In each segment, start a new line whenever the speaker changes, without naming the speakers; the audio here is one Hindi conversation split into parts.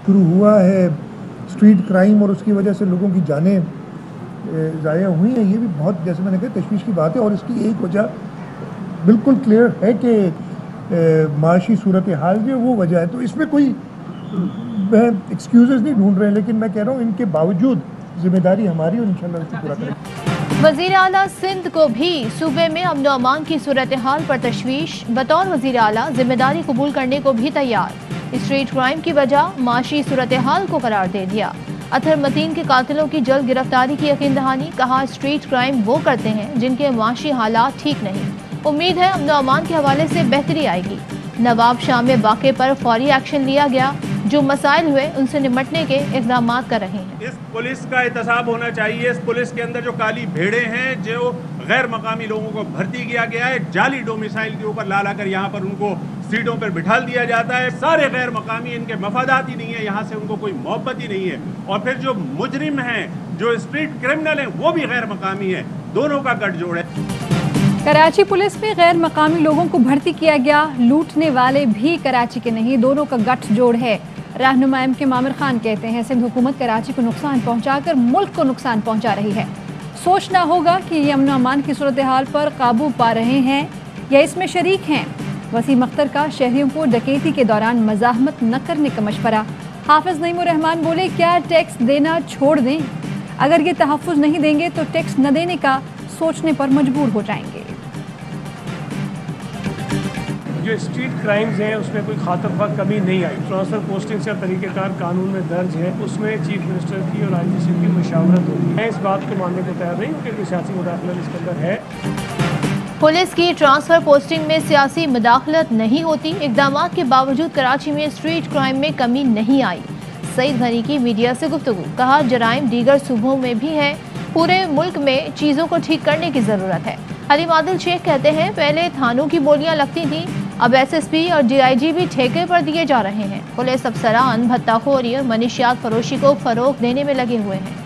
शुरू हुआ है स्ट्रीट क्राइम और उसकी वजह से लोगों की जानें ज़ाया हुई हैं, ये भी बहुत, जैसे मैंने कहा, तशवीश की बात है। और इसकी एक वजह बिल्कुल क्लियर है कि माशी सूरत हाल जो वो वजह है। तो इसमें कोई एक्सक्यूज़ नहीं ढूंढ रहे हैं, लेकिन मैं कह रहा हूँ इनके बावजूद जिम्मेदारी हमारी और इंशाल्लाह इसको पूरा करेंगे।
वज़ीर आला सिंध को भी सूबे में अमन अमान की सूरत हाल पर तशवीश, बतौर वज़ीर आला जिम्मेदारी कबूल करने को भी तैयार। स्ट्रीट क्राइम की वजह माशी सूरत हाल को करार दे दिया। अतहर मतीन के कातिलों की जल्द गिरफ्तारी की यकीन दहानी, कहा स्ट्रीट क्राइम वो करते हैं जिनके माशी हालात ठीक नहीं। उम्मीद है अमन अमान के हवाले से बेहतरी आएगी। नवाब शाह में वाक़े पर फौरी एक्शन लिया गया, जो मसाइल हुए उनसे निपटने के इक़दाम कर रहे हैं।
इस पुलिस का एहतसाब होना चाहिए। इस पुलिस के अंदर जो काली भेड़े हैं, जो गैर मकामी लोगों को भर्ती किया गया है, जाली डोमिसाइल के ऊपर ला कर यहाँ पर उनको सीटों पर बिठाल दिया जाता है। सारे गैर मकामी, इनके मफादात ही नहीं है, यहाँ से उनको कोई मोहब्बत ही नहीं है। और फिर जो मुजरिम हैं, जो स्ट्रीट क्रिमिनल हैं, वो भी गैर मकामी है। दोनों का गठजोड़ है।
कराची पुलिस में गैर मकामी लोगों को भर्ती किया गया। लूटने वाले भी कराची के नहीं, दोनों का गठजोड़ है। रहनुमा एम के मामिर खान कहते हैं सिंध हुकूमत कराची को नुकसान पहुंचाकर मुल्क को नुकसान पहुंचा रही है। सोचना होगा कि ये अमन अमान की सूरत हाल पर काबू पा रहे हैं या इसमें शरीक हैं। वसीम अख्तर का शहरियों को डकैती के दौरान मज़ाहमत न करने का मशवरा। हाफिज नईमुर रहमान बोले, क्या टैक्स देना छोड़ दें? अगर ये तहफ़्फ़ुज़ नहीं देंगे तो टैक्स न देने का सोचने पर मजबूर हो जाएंगे।
जो स्ट्रीट क्राइम्स हैं उसमें कोई खातर कमी नहीं आई। ट्रांसफ़र पोस्टिंग से तरीक़ेकार कानून में दर्ज है, उसमें चीफ मिनिस्टर की और IGC की मशावरत होगी। मैं इस बात को मानने को तैयार नहीं हूँ कि कोई सियासी मुदाखलत इसके अंदर है।
पुलिस की ट्रांसफर पोस्टिंग में सियासी मुदाखलत नहीं होती। इक़दाम के बावजूद कराची में स्ट्रीट क्राइम में कमी नहीं आई। सईद गनी की मीडिया से गुफ्तगू, कहा जराइम दीगर सूबों में भी है, पूरे मुल्क में चीज़ों को ठीक करने की ज़रूरत है। हलीम आदिल शेख कहते हैं, पहले थानों की बोलियां लगती थी, अब SSP और DIG भी ठेके पर दिए जा रहे हैं। पुलिस अफसरान भत्ताखोरी और मनीशियात फरोशी को फरोग देने में लगे हुए हैं।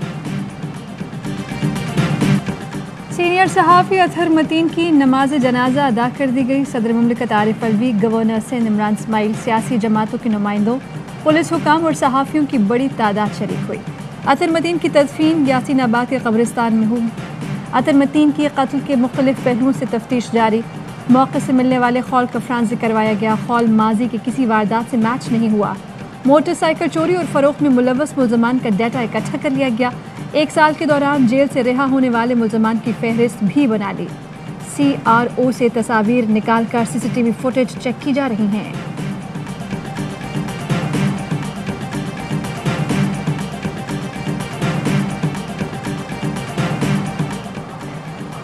सीनियर सहाफ़ी अतहर मतीन की नमाज जनाजा अदा कर दी गई। सदर मुमलिकत आरिफ अलवी, गवर्नर सिंध इमरान इस्माइल, सियासी जमातों के नुमाइंदों, पुलिस हुकाम और सहाफ़ियों की बड़ी तादाद शरीक हुई। अतहर मतीन की तदफीन यासीनाबाद के कब्रिस्तान में हुई। अतहर मतीन की कत्ल के मुख्तलिफ पहलुओं से तफ्तीश जारी। मौके से मिलने वाले खौल का फ्रांस करवाया गया। खौल माजी की किसी वारदात से मैच नहीं हुआ। मोटरसाइकिल चोरी और फरोख्त में मुलव्वस मुल्ज़मान का डाटा इकट्ठा कर लिया गया। 1 साल के दौरान जेल से रिहा होने वाले मुल्ज़मान की फहरिस्त भी बना ली। CRO से तस्वीर निकाल कर CCTV फुटेज चेक की जा रही हैं।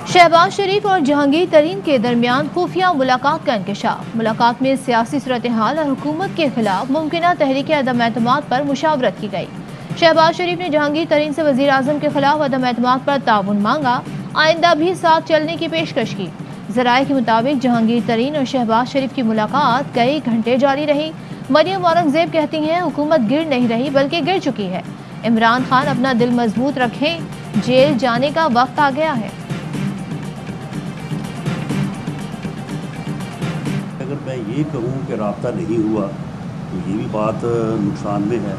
शहबाज शरीफ और जहांगीर तरीन के दरमियान खुफिया मुलाकात का इंकशाफ। मुलाकात में सियासी सूरत हाल और हुकूमत के खिलाफ मुमकिना तहरीक अदम एतमाद पर मुशावरत की गई। शहबाज शरीफ ने जहांगीर तरीन से वज़ीर आज़म के खिलाफ अदम एतमाद पर ताउन मांगा, आइंदा भी साथ चलने की पेशकश की। ज़राए के मुताबिक जहांगीर तरीन और शहबाज शरीफ की मुलाकात कई घंटे जारी रही। मरियम औरंगजेब कहती हैं, हुकूमत गिर नहीं रही बल्कि गिर चुकी है। इमरान खान अपना दिल मजबूत रखें, जेल जाने का वक्त आ गया है।
अगर मैं ये कहूँ कि राब्ता नहीं हुआ तो ये भी बात नुकसान में है,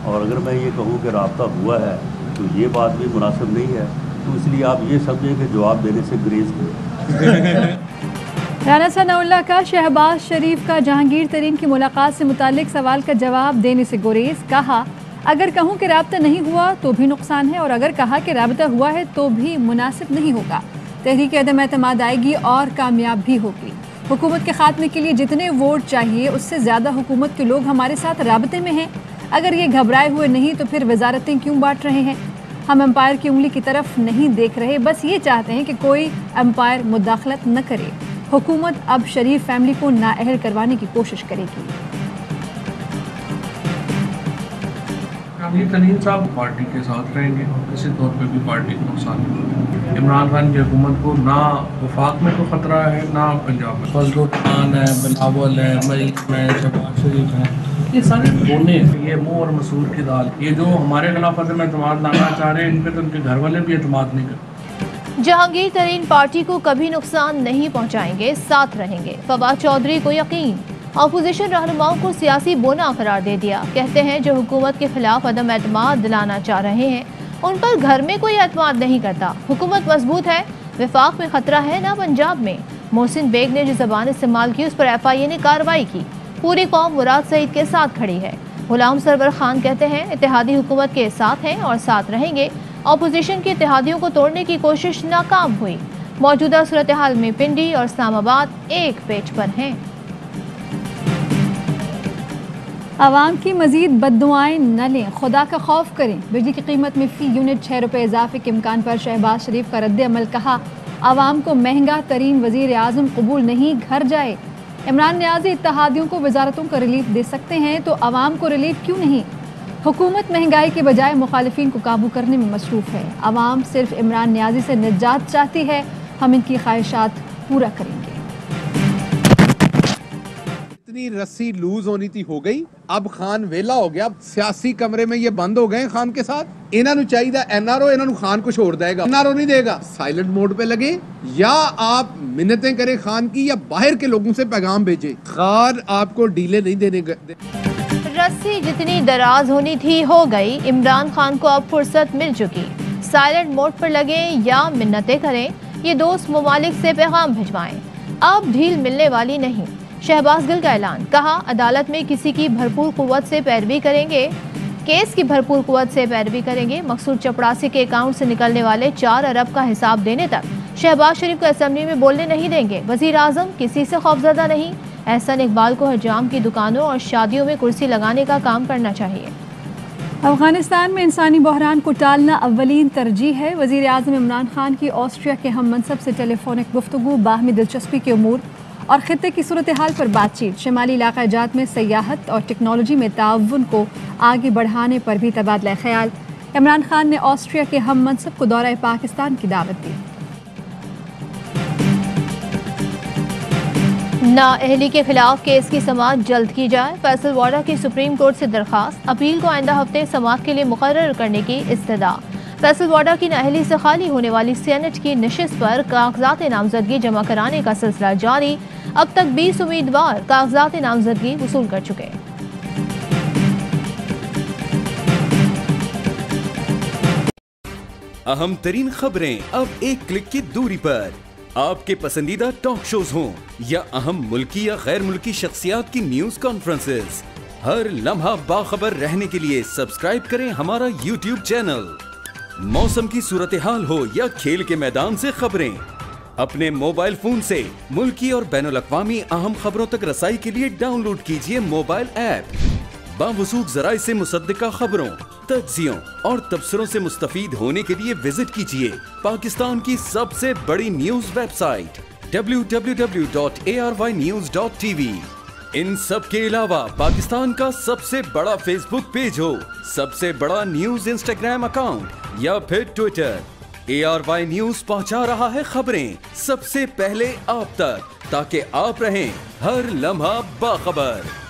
और अगर मैं ये कहूँ कि राब्ता हुआ है तो ये बात भी मुनासिब नहीं है। तो इसलिए आप ये समझें कि जवाब देने से गुरेज करें।
राना सनाउल्लाह का शहबाज शरीफ का जहांगीर तरीन की मुलाकात से मुतालिक सवाल का जवाब देने से गुरेज। कहा, अगर कहूँ कि राब्ता नहीं हुआ तो भी नुकसान है, और अगर कहा कि राब्ता हुआ है तो भी मुनासिब नहीं होगा। तहरीक अदम एतमाद आएगी और कामयाब भी होगी। हुकूमत के खात्मे के लिए जितने वोट चाहिए उससे ज़्यादा हुकूमत के लोग हमारे साथ राबते में हैं। अगर ये घबराए हुए नहीं तो फिर वजारतें क्यों बांट रहे हैं? हम एम्पायर की उंगली की तरफ नहीं देख रहे, बस ये चाहते हैं कि कोई एम्पायर मुदाखलत न करे। हुकूमत अब शरीफ फैमिली को नाअहल करवाने की कोशिश करेगी।
जहांगीर तरीन साहब पार्टी के साथ रहेंगे और किसी तौर पे भी पार्टी को नुकसान नहीं होगा। इमरान खान की हुकूमत को ना वफाक में कोई ख़तरा है ना पंजाब में। फजल खान है, बिलावल है, मलिक है, शहबाज शरीफ है, ये सारे बोने, ये मुँह और मसूर की दाल। ये जो हमारे खिलाफ अदम एतमाद लाना चाह रहे हैं, इन पर तो उनके घर वाले भी एतमाद नहीं करते।
जहांगीर तरीन पार्टी को कभी नुकसान नहीं पहुंचाएंगे, साथ रहेंगे। फवाद चौधरी को यकीन, अपोजिशन रहनुमाओं को सियासी बोना करार दे दिया। कहते हैं जो हुकूमत के खिलाफ अदम एतमाद दिलाना चाह रहे हैं उन पर घर में कोई एतमाद नहीं करता। हुकूमत मजबूत है, विफाक में खतरा है ना पंजाब में। मोहसिन बेग ने जो जबान इस्तेमाल की उस पर FIA ने कार्रवाई की। पूरी कौम मुराद सईद के साथ खड़ी है। गुलाम सरवर खान कहते हैं इत्तेहादी हुकूमत के साथ हैं और साथ रहेंगे। अपोजिशन के इत्तेहादियों को तोड़ने की कोशिश नाकाम हुई। मौजूदा सूरत हाल में पिंडी और इस्लामाबाद एक पेज पर हैं।
आवाम की मजीद बद्दुआएं न लें, खुदा का खौफ करें। बिजली की कीमत में फ़ी यूनिट 6 रुपये इजाफे के इम्कान पर शहबाज शरीफ का रद्द अमल। कहा आवाम को महंगा तरीन वज़ीर आज़म कबूल नहीं, घर जाए। इमरान न्याज़ी इत्तेहादियों को वजारतों का रिलीफ दे सकते हैं तो आवाम को रिलीफ क्यों नहीं। हुकूमत महंगाई के बजाय मुखालिफिन को काबू करने में मसरूफ़ है। आवाम सिर्फ इमरान न्याज़ी से निजात चाहती है, हम इनकी ख्वाहिशात पूरा करेंगे।
इतनी रस्सी लूज होनी थी हो गई, अब खान वेला हो गया। सियासी कमरे में ये बंद हो गए खान के साथ। इन्हों चाहिए NRO, इन्हों खान कुछ और देगा, NRO नहीं देगा। साइलेंट मोड पे लगे या आप मिन्नतें करें खान की या बाहर के लोगों से पैगाम भेजे। खान आपको डीले नहीं देने।
रस्सी जितनी दराज होनी थी हो गई। इमरान खान को अब फुर्सत मिल चुकी। साइलेंट मोड पर लगे या मिन्नतें करें, ये दोस्त ममालिक से पैगाम भिजवाएं। अब ढील मिलने वाली नहीं। शहबाज गिल का ऐलान। कहा अदालत में किसी की भरपूर कुव्वत से पैरवी करेंगे, केस की भरपूर कुव्वत से पैरवी करेंगे। मकसूद चपड़ासी के अकाउंट से निकलने वाले 4 अरब का हिसाब देने तक शहबाज शरीफ को असेंबली में बोलने नहीं देंगे। वजीर आजम किसी से खौफजदा नहीं। एहसन इकबाल को हजाम की दुकानों और शादियों में कुर्सी लगाने का काम करना चाहिए।
अफगानिस्तान में इंसानी बहरान को टालना अव्वलीन तरजीह है। वज़ीर आज़म इमरान खान की ऑस्ट्रिया के हम मनसब से टेलीफोनिक गुफ्तगू, बाहमी दिलचस्पी के उमूर और खित्ते की सूरत हाल पर बातचीत। शिमाली इलाका जात में सयाहत और टेक्नोलॉजी में ताउन को आगे बढ़ाने पर भी तबादला ख्याल। इमरान खान ने ऑस्ट्रिया के हम मनसब को दौरा पाकिस्तान की दावत दी।
नाअहली के खिलाफ केस की समाअत जल्द की जाए। फैसल वाडा की सुप्रीम कोर्ट से दरखास्त। अपील को आइंदा हफ्ते समाअत के लिए मुकर्रर करने की इस्तदा। फैसल वाडा की नाअहली से खाली होने वाली सेनेट की नशिस्त पर कागजात नामजदगी जमा कराने का सिलसिला जारी। अब तक 20 उम्मीदवार कागजात नामजदगी वसूल कर चुके।
अहम तरीन खबरें अब एक क्लिक की दूरी पर। आपके पसंदीदा टॉक शोज हों या अहम मुल्की या गैर मुल्की शख्सियात की न्यूज कॉन्फ्रेंसेस, हर लम्हा बाखबर रहने के लिए सब्सक्राइब करें हमारा YouTube चैनल। मौसम की सूरत हाल हो या खेल के मैदान से खबरें, अपने मोबाइल फोन से मुल्की और बैनुल-अक़वामी अहम खबरों तक रसाई के लिए डाउनलोड कीजिए मोबाइल ऐप। बावसूख ज़राए से मुसद्दिका खबरों, तज्ज़ियों और तबसरों से मुस्तफ़ीद होने के लिए विजिट कीजिए पाकिस्तान की सबसे बड़ी न्यूज वेबसाइट www.arynews.tv। इन सब के अलावा पाकिस्तान का सबसे बड़ा फेसबुक पेज हो, सबसे बड़ा न्यूज इंस्टाग्राम अकाउंट या फिर ट्विटर, ARY न्यूज पहुंचा रहा है खबरें सबसे पहले आप तक, ताकि आप रहें हर लम्हा बाखबर।